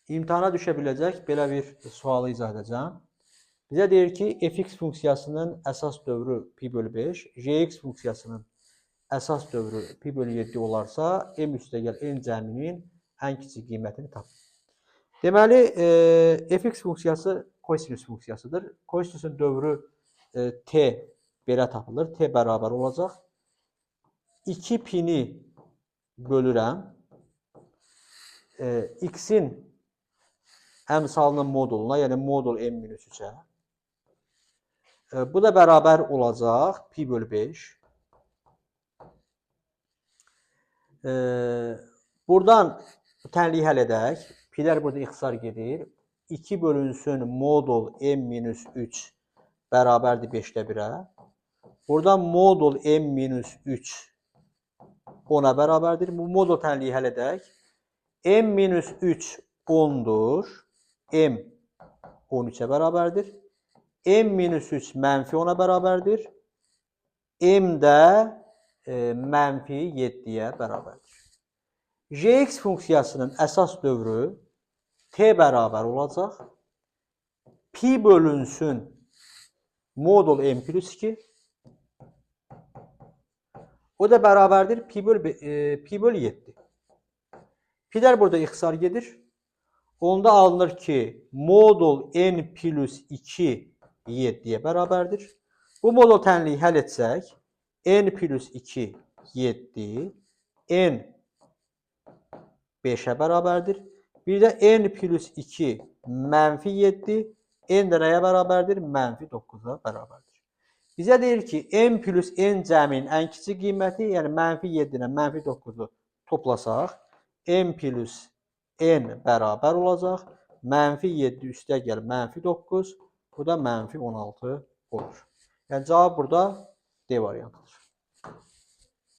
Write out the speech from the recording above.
imtahana düşə biləcək belə bir sualı izah edəcəm. Bizə deyir ki, fx funksiyasının əsas dövrü pi bölü 5, gx funksiyasının əsas dövrü pi bölü 7 olarsa, m üstəgəl n cəminin ən kiçik qiymətini tap. Deməli, fx funksiyası kosinüs funksiyasıdır. Kosinüsün dövrü t belə tapılır. T bərabər olacaq. 2 pini bölürəm. X-in əmsalının moduluna, yəni modul m-3-ə. Bu da bərabər olacaq pi bölü 5. Buradan tənliyi həll edək. Pilər burada ixtisar gedir. 2 bölünsün modul m-3 bərabərdir 5-də 1-ə. Buradan modul m-3 10-a bərabərdir. Bu modul tənliyi həll edək. m-3 10-dur. M 13-ə bərabərdir. M-3 mənfi 10-a bərabərdir. M də mənfi 7-yə bərabərdir. Gx funksiyasının əsas dövrü t bərabər olacaq. Pi bölünsün modul m plus 2. O da bərabərdir pi bölü 7. Pilər burada ixtisar gedir. Onda alınır ki, modul n plus 2 7-yə bərabərdir. Bu modul tənliyi həll etsək, n plus 2 7, n 5-ə bərabərdir. Bir də n plus 2 mənfi 7, n də nəyə bərabərdir? Mənfi 9-a bərabərdir. Bizə deyir ki, n plus n cəminin ən kiçik qiyməti, yəni mənfi 7 ilə mənfi 9-u toplasaq, n plus n bərabər olacaq. Mənfi 7 üstəgəl mənfi 9, bu da mənfi 16 olur. Yəni cavab burada D variantıdır.